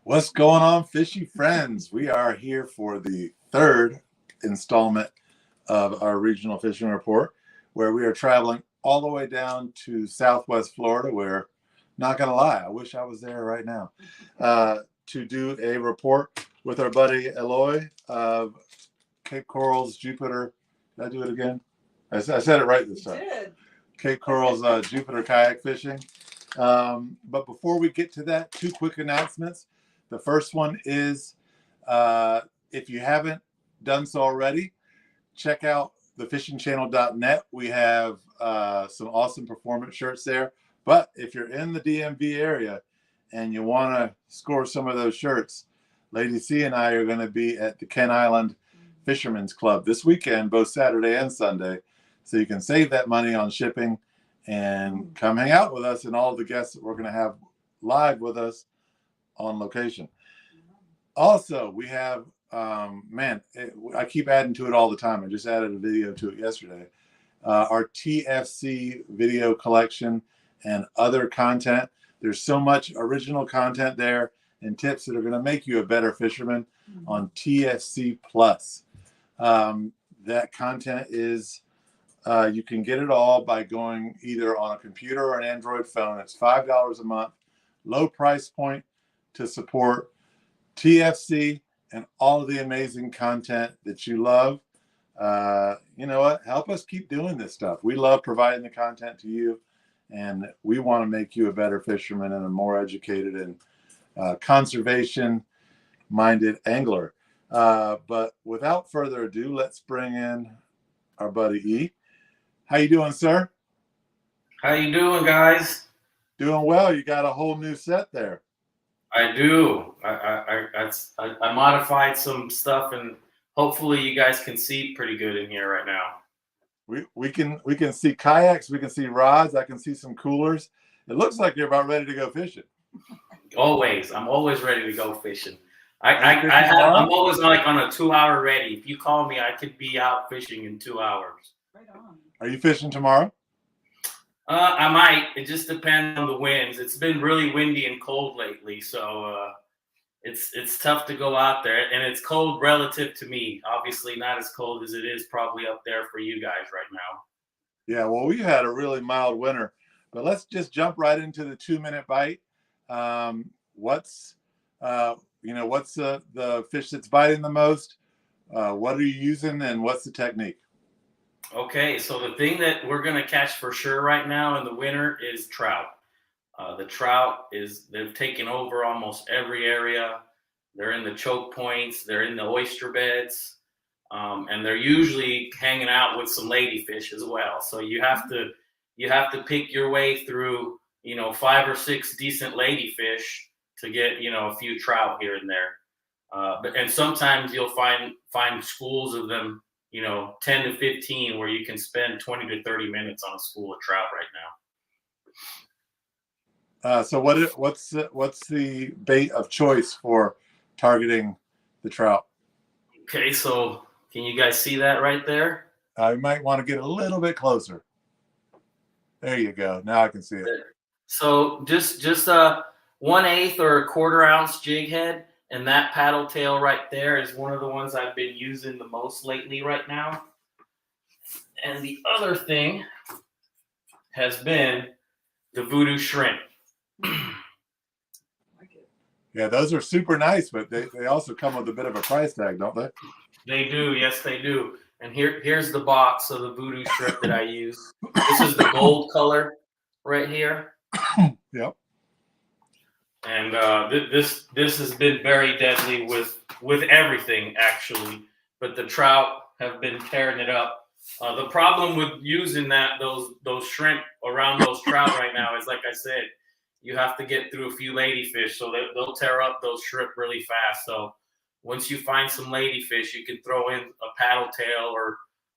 What's going on, fishy friends? We are here for the third installment of our regional fishing report, where we are traveling all the way down to Southwest Florida, where, not gonna lie, I wish I was there right now, to do a report with our buddy Eloy of Cape Coral's Jupiter. Did I do it again? I said it right this time. You did. Cape Coral's Jupiter kayak fishing. But before we get to that, two quick announcements. The first one is, if you haven't done so already, check out thefishingchannel.net. We have some awesome performance shirts there. But if you're in the DMV area and you want to score some of those shirts, Lady C and I are going to be at the Kent Island Fishermen's Club this weekend, both Saturday and Sunday. So you can save that money on shipping and come hang out with us and all the guests that we're going to have live with us on location. Also, we have, I keep adding to it all the time. I just added a video to it yesterday. Our TFC video collection and other content. There's so much original content there and tips that are going to make you a better fisherman on TFC Plus. That content is, you can get it all by going either on a computer or an Android phone. It's $5 a month, low price point to support TFC and all of the amazing content that you love. You know what? Help us keep doing this stuff. We love providing the content to you, and we want to make you a better fisherman and a more educated and conservation-minded angler. But without further ado, let's bring in our buddy E. How you doing, sir? How you doing, guys? Doing well. You got a whole new set there. I do. I modified some stuff, and hopefully you guys can see pretty good in here right now. We can see kayaks. We can see rods. I can see some coolers. It looks like you're about ready to go fishing. Always. I'm always ready to go fishing. I'm always like on a 2-hour ready. If you call me, I could be out fishing in 2 hours. Right on. Are you fishing tomorrow? I might. It just depends on the winds. It's been really windy and cold lately, so it's tough to go out there. And it's cold relative to me. Obviously, not as cold as it is probably up there for you guys right now. Yeah, well, we had a really mild winter, but let's just jump right into the 2-minute bite. What's the fish that's biting the most? What are you using, and what's the technique? Okay, so the thing that we're going to catch for sure right now in the winter is trout. The trout they've taken over almost every area. They're in the choke points, they're in the oyster beds, and they're usually hanging out with some ladyfish as well. So you have to pick your way through, 5 or 6 decent ladyfish to get, a few trout here and there. And sometimes you'll find schools of them, 10 to 15, where you can spend 20 to 30 minutes on a school of trout right now. So what's the bait of choice for targeting the trout? Okay, so can you guys see that right there? You might want to get a little bit closer. There you go. Now I can see it. So just a 1/8 or a 1/4 ounce jig head. And that paddle tail right there is one of the ones I've been using the most lately right now. And the other thing has been the voodoo shrimp. Yeah, those are super nice, but they also come with a bit of a price tag, don't they? They do, yes, they do. And here's the box of the voodoo shrimp that I use. This is the gold color right here. Yep. And this has been very deadly with everything, actually. But the trout have been tearing it up. The problem with using those shrimp around those trout right now is, like I said, you have to get through a few ladyfish, so they'll tear up those shrimp really fast. So once you find some ladyfish, you can throw in a paddle tail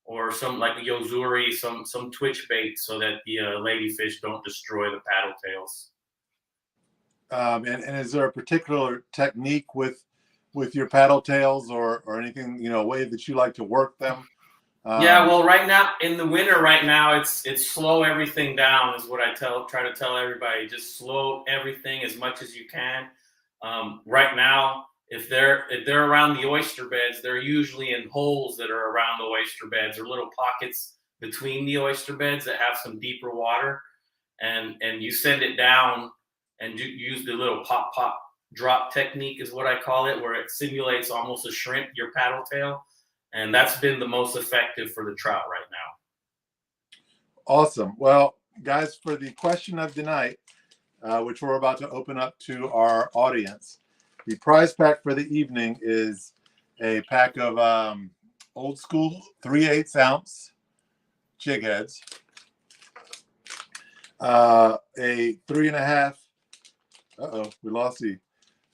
or some like a yozuri, some twitch bait, so that the ladyfish don't destroy the paddle tails. And is there a particular technique with your paddle tails or anything, way that you like to work them? Yeah, well, right now in the winter, right now it's slow everything down is what I try to tell everybody. Just slow everything as much as you can. Right now, if they're around the oyster beds, they're usually in holes that are around the oyster beds or little pockets between the oyster beds that have some deeper water, and you send it down and use the little pop drop technique is what I call it, where it simulates almost a shrimp, your paddle tail. And that's been the most effective for the trout right now. Awesome. Well, guys, for the question of the night, which we're about to open up to our audience, the prize pack for the evening is a pack of old school 3/8 ounce jig heads, a 3.5. We lost the.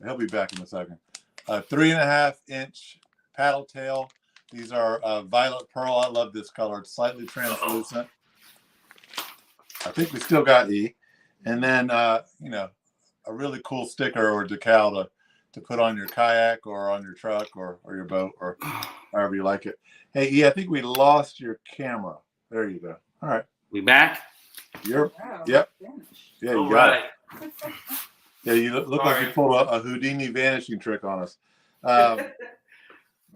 He'll be back in a second. A 3.5 inch paddle tail. These are violet pearl. I love this color. It's slightly translucent. I think we still got E. And then, a really cool sticker or decal to put on your kayak or on your truck or your boat or however you like it. Hey, E, I think we lost your camera. There you go. All right. We back? Yep. Yeah, you got it. Yeah, you look like you pulled a Houdini vanishing trick on us.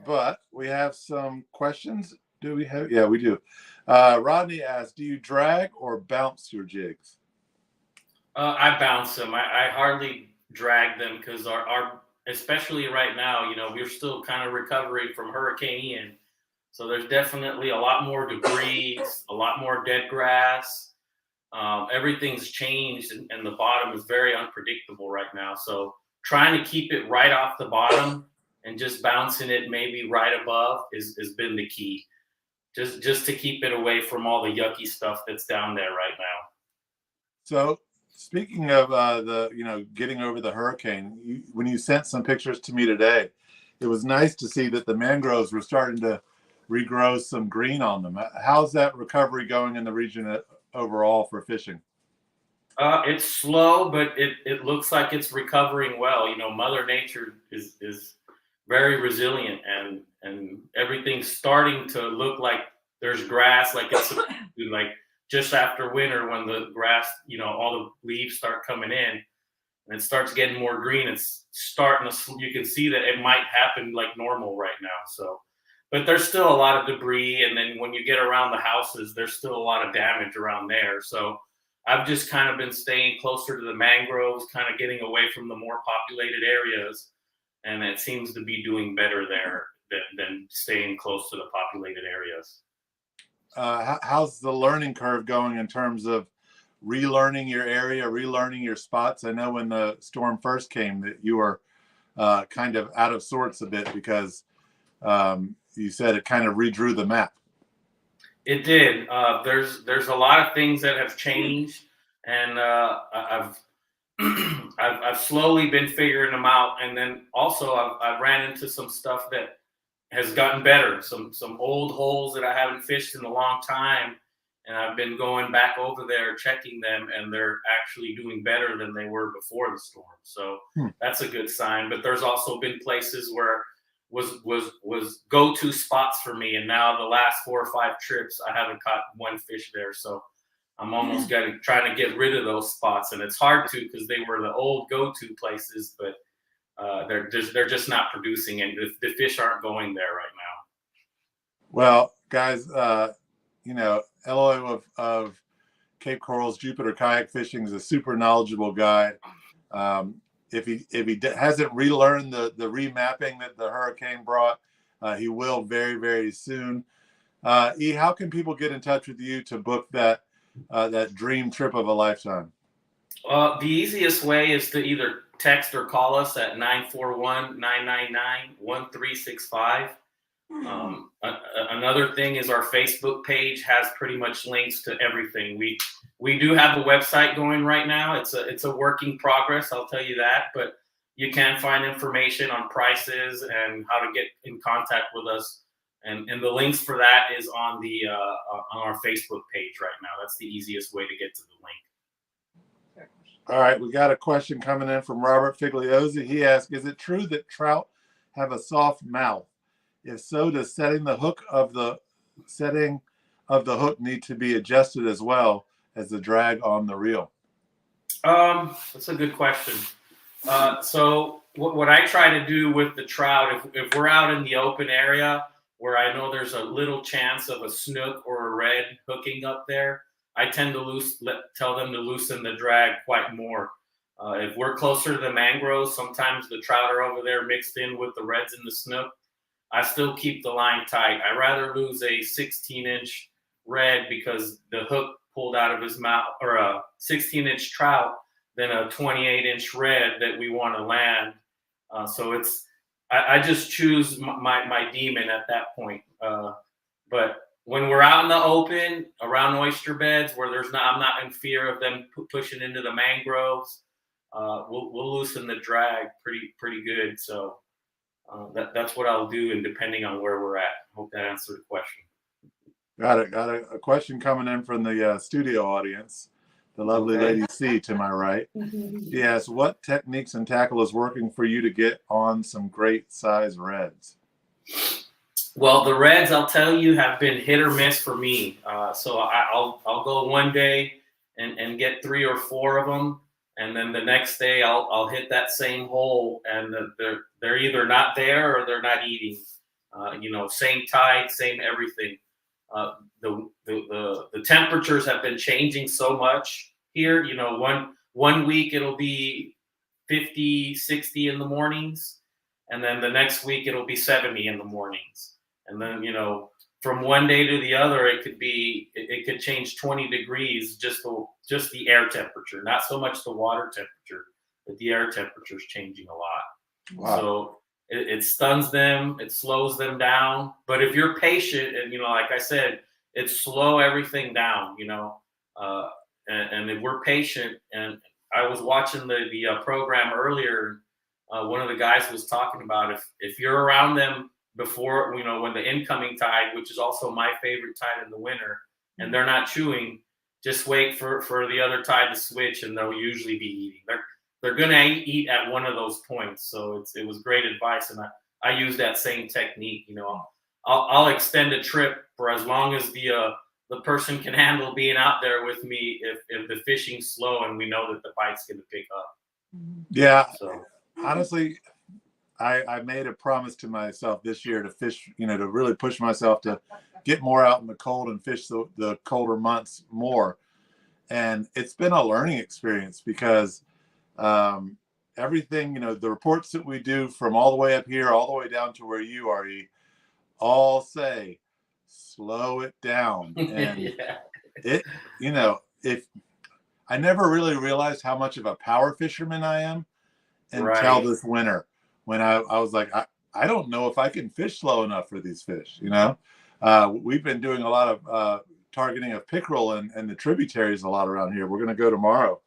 But we have some questions. Do we have? Yeah, we do. Rodney asks, do you drag or bounce your jigs? I bounce them. I hardly drag them because our especially right now, we're still kind of recovering from Hurricane Ian. So there's definitely a lot more debris, a lot more dead grass. Everything's changed and the bottom is very unpredictable right now. So trying to keep it right off the bottom and just bouncing it maybe right above has been the key. Just to keep it away from all the yucky stuff that's down there right now. So speaking of getting over the hurricane, when you sent some pictures to me today, it was nice to see that the mangroves were starting to regrow some green on them. How's that recovery going in the region overall for fishing? It's slow, but it looks like it's recovering well. Mother Nature is very resilient, and everything's starting to look like there's grass, like it's like just after winter when the grass, all the leaves start coming in and it starts getting more green. It's starting to, you can see that it might happen like normal right now. So, but there's still a lot of debris. And then when you get around the houses, there's still a lot of damage around there. So I've just kind of been staying closer to the mangroves, kind of getting away from the more populated areas. And it seems to be doing better there than staying close to the populated areas. How's the learning curve going in terms of relearning your area, relearning your spots? I know when the storm first came that you were kind of out of sorts a bit because you said it kind of redrew the map. It did. There's a lot of things that have changed, and I've slowly been figuring them out. And then also I've ran into some stuff that has gotten better. Some old holes that I haven't fished in a long time, and I've been going back over there checking them, and they're actually doing better than they were before the storm. So that's a good sign. But there's also been places where was go-to spots for me, and now the last 4 or 5 trips I haven't caught one fish there. So I'm almost trying to get rid of those spots, and it's hard to because they were the old go-to places, but they're just not producing, and the fish aren't going there right now. Well, guys, Eloy of Cape Coral's Jupiter Kayak Fishing is a super knowledgeable guy. If he hasn't relearned the remapping that the hurricane brought, he will very, very soon. E, how can people get in touch with you to book that dream trip of a lifetime? The easiest way is to either text or call us at 941-999-1365. Another thing is our Facebook page has pretty much links to everything. We do have a website going right now. It's a work in progress, I'll tell you that, but you can find information on prices and how to get in contact with us. And the links for that is on our Facebook page right now. That's the easiest way to get to the link. All right, we got a question coming in from Robert Figliozzi. He asks, is it true that trout have a soft mouth? If so, does setting the hook of the hook need to be adjusted as well as the drag on the reel? That's a good question. So what I try to do with the trout, if we're out in the open area where I know there's a little chance of a snook or a red hooking up there, I tend to tell them to loosen the drag quite more. If we're closer to the mangroves, sometimes the trout are over there mixed in with the reds and the snook. I still keep the line tight. I rather lose a 16-inch red because the hook pulled out of his mouth, or a 16-inch trout, than a 28-inch red that we want to land. So I just choose my demon at that point. But when we're out in the open around oyster beds where I'm not in fear of them pushing into the mangroves, we'll loosen the drag pretty good. So that's what I'll do, and depending on where we're at. Hope that answered the question. Got it. Got a question coming in from the studio audience. The lovely Lady C to my right. Yes, what techniques and tackle is working for you to get on some great size reds? Well, the reds, I'll tell you, have been hit or miss for me. So I'll go one day and get 3 or 4 of them, and then the next day I'll hit that same hole, and they're either not there or they're not eating. Same tide, same everything. The temperatures have been changing so much here. One week it'll be 50, 60 in the mornings, and then the next week it'll be 70 in the mornings. And then, from one day to the other, it could change 20 degrees, just the air temperature, not so much the water temperature, but the air temperature is changing a lot. Wow. So it stuns them, it slows them down. But if you're patient, and like I said, it's slow everything down, and if we're patient. And I was watching the program earlier. One of the guys was talking about if you're around them before, when the incoming tide, which is also my favorite tide in the winter, and they're not chewing, just wait for the other tide to switch, and they'll usually be eating. They're going to eat at one of those points. So it was great advice. And I use that same technique. I'll extend a trip for as long as the person can handle being out there with me if the fishing's slow and we know that the bite's going to pick up. Yeah. So honestly, I made a promise to myself this year to fish, to really push myself to get more out in the cold and fish the colder months more. And it's been a learning experience because everything, the reports that we do from all the way up here, all the way down to where you are, all say, slow it down. And yeah. If I never really realized how much of a power fisherman I am until this winter, when I was like, I don't know if I can fish slow enough for these fish. We've been doing a lot of targeting of pickerel and the tributaries a lot around here. We're going to go tomorrow.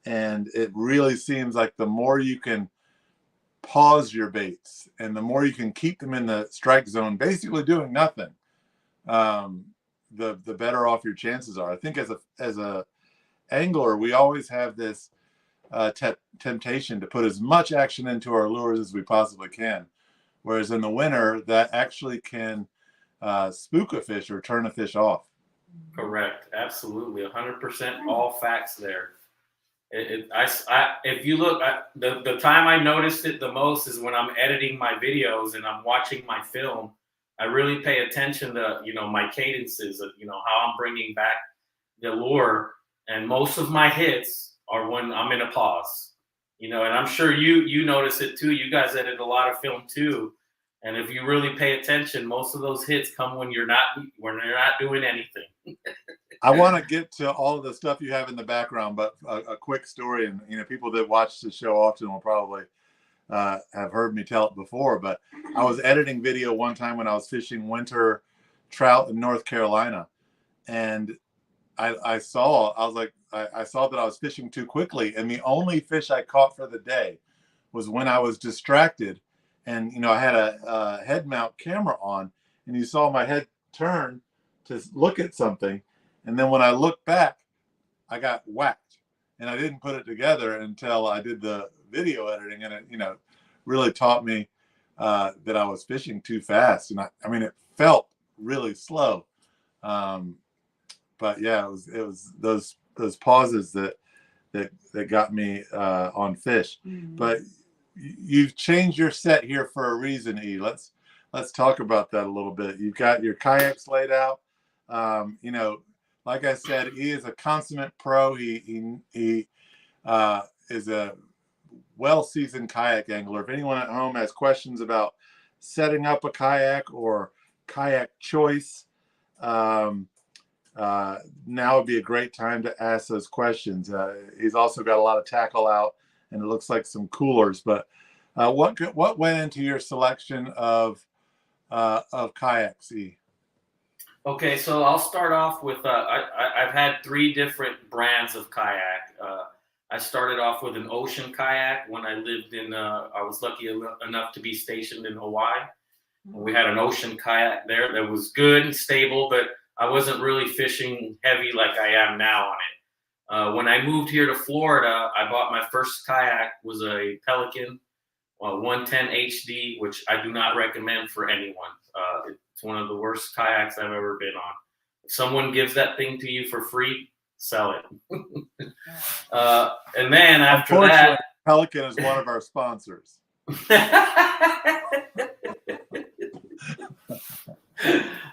And it really seems like the more you can pause your baits and the more you can keep them in the strike zone, basically doing nothing, the better off your chances are. I think as a angler, we always have this temptation to put as much action into our lures as we possibly can. Whereas in the winter, that actually can spook a fish or turn a fish off. Correct. Absolutely. 100% all facts there. If you look at the time I noticed it the most is when I'm editing my videos and I'm watching my film. I really pay attention to, my cadences of, how I'm bringing back the lure. And most of my hits are when I'm in a pause, and I'm sure you notice it too. You guys edit a lot of film too. And if you really pay attention, most of those hits come when you're not doing anything. I want to get to all of the stuff you have in the background, but a quick story, and people that watch the show often will probably have heard me tell it before. But I was editing video one time when I was fishing winter trout in North Carolina, and I saw that I was fishing too quickly, and the only fish I caught for the day was when I was distracted, and I had a head mount camera on, and you saw my head turn to look at something, and then when I looked back, I got whacked, and I didn't put it together until I did the video editing, and it really taught me that I was fishing too fast, and I mean it felt really slow, but yeah, it was those pauses that got me on fish. Mm-hmm. But you've changed your set here for a reason, E. Let's talk about that a little bit. You've got your kayaks laid out. Like I said, E is a consummate pro. He is a well-seasoned kayak angler. If anyone at home has questions about setting up a kayak or kayak choice, now would be a great time to ask those questions. He's also got a lot of tackle out, and it looks like some coolers. But what went into your selection of kayaks, E? Okay, so I'll start off with I've had 3 different brands of kayak. I started off with an ocean kayak when I lived in. I was lucky enough to be stationed in Hawaii. We had an ocean kayak there that was good and stable, but I wasn't really fishing heavy like I am now on it. When I moved here to Florida, I bought my first kayak, was a Pelican 110 HD, which I do not recommend for anyone. It's one of the worst kayaks I've ever been on. If someone gives that thing to you for free, sell it. And then after that, Pelican is one of our sponsors.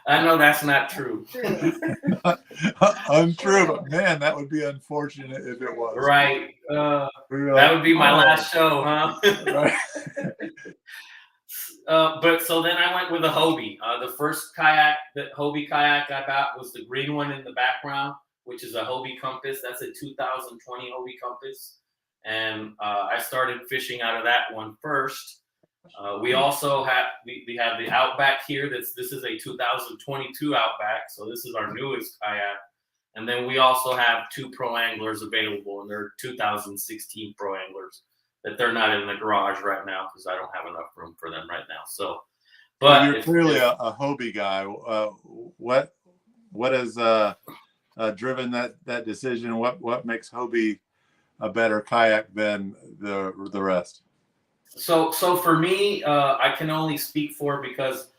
I know that's not true. Untrue, but man, that would be unfortunate if it was. Right. That would be my last show, huh? Right. But so then I went with a Hobie. The first Hobie kayak I bought was the green one in the background, which is a Hobie Compass. That's a 2020 Hobie Compass. And I started fishing out of that one first. We also have the Outback here. This is a 2022 Outback, so this is our newest kayak. And then we also have 2 Pro Anglers available, and they're 2016 Pro Anglers that they're not in the garage right now because I don't have enough room for them right now. So, but you're clearly a Hobie guy. What has driven that decision? What makes Hobie a better kayak than the rest? So for me, I can only speak for because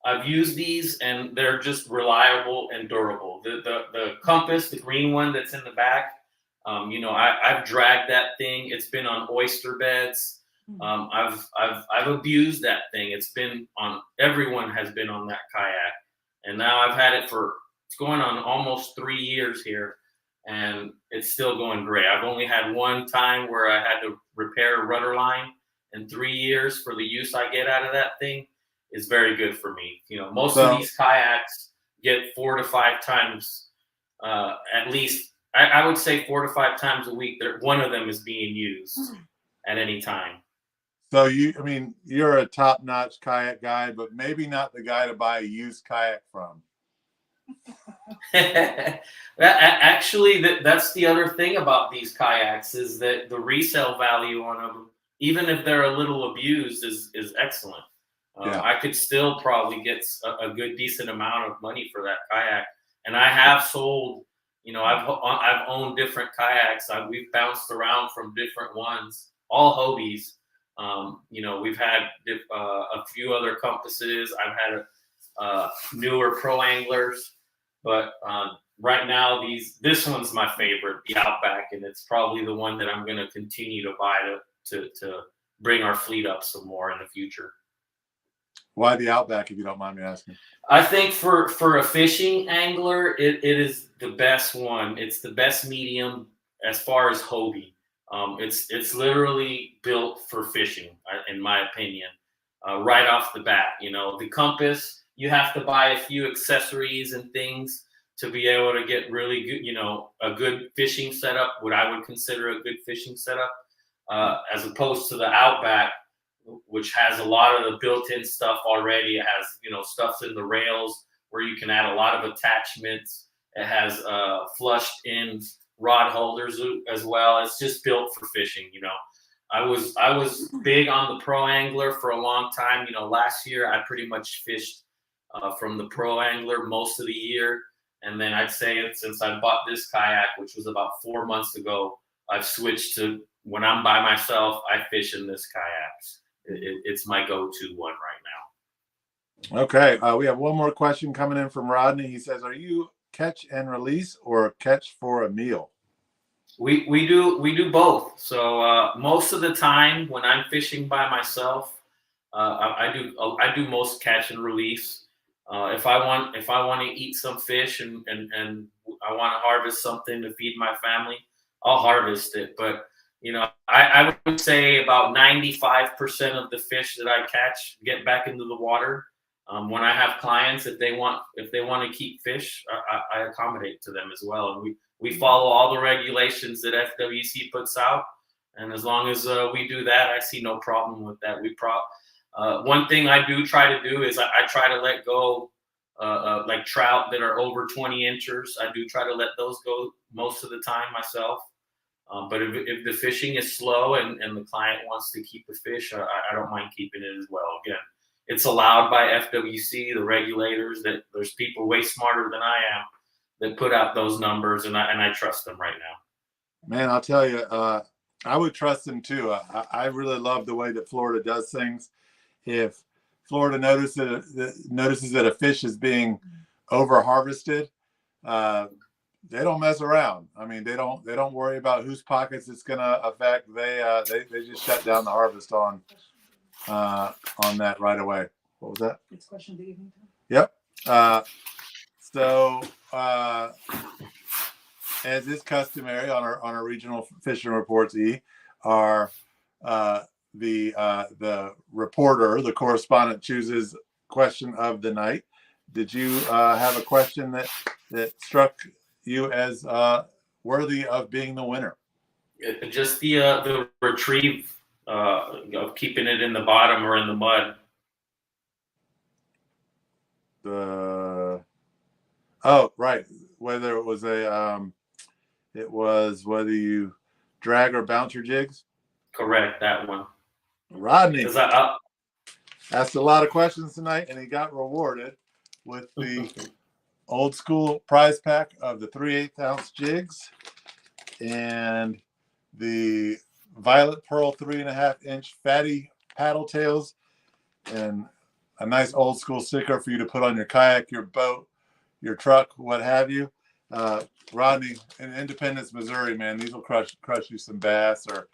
I've used these and they're just reliable and durable. The Compass, the green one that's in the back, I've dragged that thing. It's been on oyster beds. I've abused that thing. Everyone has been on that kayak, and now I've had it it's going on almost 3 years here, and it's still going great. I've only had one time where I had to repair a rudder line. In 3 years for the use I get out of that thing is very good for me. Most of these kayaks get 4 to 5 times, at least. I would say 4 to 5 times a week. One of them is being used at any time. So you're a top-notch kayak guy, but maybe not the guy to buy a used kayak from. Actually, that's the other thing about these kayaks is that the resale value on them, even if they're a little abused, is excellent. I could still probably get a good decent amount of money for that kayak. And I have sold, I've owned different kayaks. We've bounced around from different ones, all Hobies. We've had a few other Compasses. I've had newer Pro Anglers, but right now this one's my favorite, the Outback, and it's probably the one that I'm going to continue to buy to bring our fleet up some more in the future. Why the Outback, if you don't mind me asking? I think for a fishing angler, it is the best one. It's the best medium as far as Hobie. It's literally built for fishing, in my opinion, right off the bat. The Compass, you have to buy a few accessories and things to be able to get really good, a good fishing setup, what I would consider a good fishing setup, as opposed to the Outback, which has a lot of the built-in stuff already. It has, stuffs in the rails where you can add a lot of attachments. It has flushed in rod holders as well. It's just built for fishing, I was big on the pro angler for a long time. Last year I pretty much fished from the pro angler most of the year, and then I'd say since I bought this kayak, which was about 4 months ago, I've switched to when I'm by myself, I fish in this kayak. It's my go-to one right now. Okay, we have one more question coming in from Rodney. He says, "Are you catch and release or catch for a meal?" We do both. So most of the time when I'm fishing by myself, I do most catch and release. If I want to eat some fish and I want to harvest something to feed my family, I'll harvest it. But I would say about 95% of the fish that I catch get back into the water. When I have clients, if they want to keep fish, I accommodate to them as well. And we follow all the regulations that FWC puts out, and as long as we do that, I see no problem with that. One thing I do try to do is I try to let go, like trout that are over 20 inches. I do try to let those go most of the time myself. But if the fishing is slow and the client wants to keep the fish, I don't mind keeping it as well. Again, it's allowed by FWC, the regulators. That there's people way smarter than I am that put out those numbers, and I trust them right now. Man, I'll tell you, I would trust them too. I really love the way that Florida does things. If Florida notices that a fish is being over harvested, they don't mess around. I mean, they don't worry about whose pockets it's going to affect. They just shut down the harvest on that right away. What was that? It's question of the evening. Yep. So as is customary on our regional fishing reports, are the reporter, the correspondent, chooses question of the night. Did you have a question that struck you as worthy of being the winner? Just the retrieve of keeping it in the bottom or in the mud. Right. Whether it was whether you drag or bounce your jigs. Correct, that one. Rodney asked a lot of questions tonight, and he got rewarded with the old school prize pack of the 3/8 ounce jigs and the violet pearl 3.5 inch fatty paddle tails, and a nice old school sticker for you to put on your kayak, your boat, your truck, what have you. Rodney, in Independence, Missouri, man, these will crush you some bass or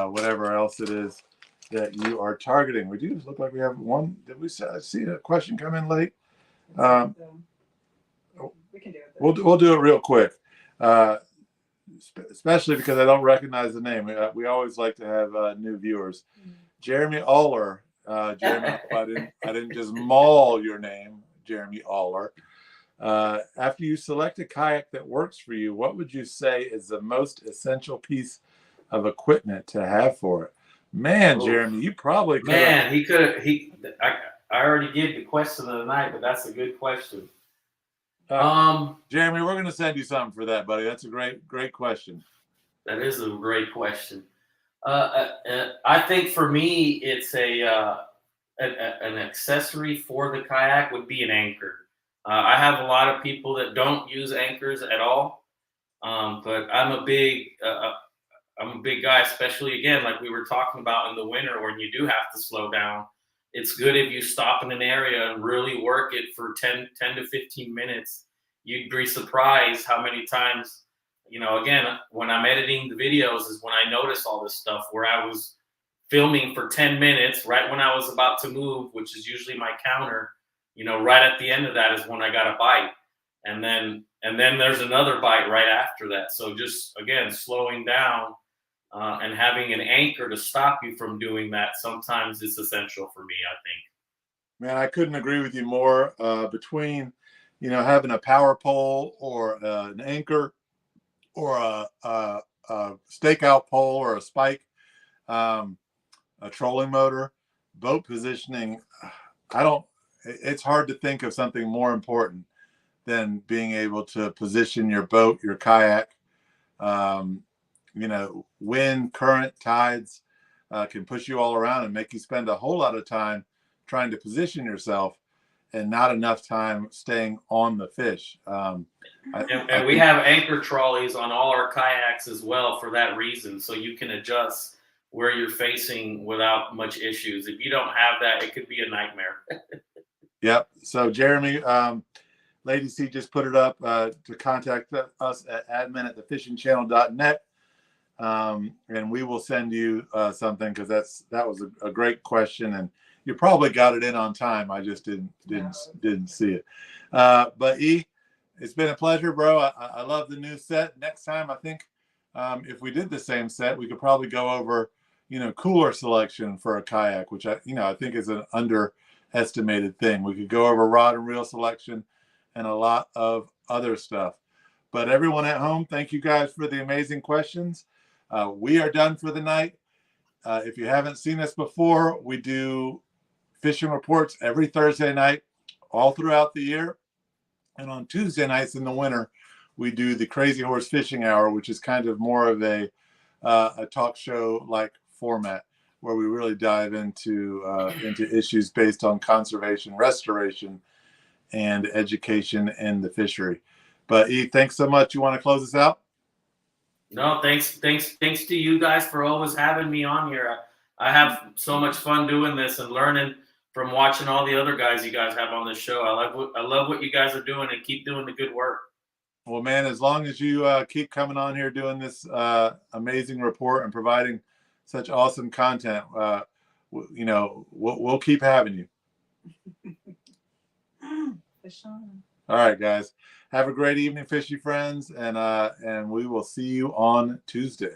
whatever else it is that you are targeting. We do look like we have one. Did we see a question come in late? We can do it. We'll do it real quick, especially because I don't recognize the name. We always like to have new viewers. Jeremy Aller. Jeremy, I didn't just maul your name, Jeremy Aller. After you select a kayak that works for you, what would you say is the most essential piece of equipment to have for it? Man, Jeremy, you probably could. Man, he could have. I already gave the question of the night, but that's a good question. Jeremy, we're going to send you something for that, buddy. That's a great question. That is a great question. I think for me, it's an accessory for the kayak would be an anchor. I have a lot of people that don't use anchors at all, but I'm a big guy, especially again, like we were talking about in the winter when you do have to slow down. It's good if you stop in an area and really work it for 10 to 15 minutes. You'd be surprised how many times, again, when I'm editing the videos is when I notice all this stuff where I was filming for 10 minutes, right when I was about to move, which is usually my counter, right at the end of that is when I got a bite. And then there's another bite right after that. So just, again, slowing down and having an anchor to stop you from doing that, sometimes it's essential for me, I think. Man, I couldn't agree with you more. Between, having a power pole or an anchor or a stakeout pole or a spike, a trolling motor, boat positioning, it's hard to think of something more important than being able to position your boat, your kayak, wind, current, tides, can push you all around and make you spend a whole lot of time trying to position yourself and not enough time staying on the fish. And we have anchor trolleys on all our kayaks as well for that reason, so you can adjust where you're facing without much issues. If you don't have that, it could be a nightmare. Yep. So Jeremy, Lady C just put it up to contact us at admin@thefishingchannel.net. And we will send you something, because that was a great question, and you probably got it in on time. I just didn't see it. But E, it's been a pleasure, bro. I love the new set. Next time, I think if we did the same set, we could probably go over, cooler selection for a kayak, which I think is an underestimated thing. We could go over rod and reel selection and a lot of other stuff. But everyone at home, thank you guys for the amazing questions. We are done for the night. If you haven't seen us before, we do fishing reports every Thursday night all throughout the year. And on Tuesday nights in the winter, we do the Crazy Horse Fishing Hour, which is kind of more of a talk show like format, where we really dive into issues based on conservation, restoration, and education in the fishery. But E, thanks so much. You want to close us out? No, thanks to you guys for always having me on here. I have so much fun doing this and learning from watching all the other guys you guys have on this show. I love what you guys are doing, and keep doing the good work. Well, man, as long as you keep coming on here doing this amazing report and providing such awesome content, we'll keep having you. Fish on. All right, guys. Have a great evening, fishy friends, and we will see you on Tuesday.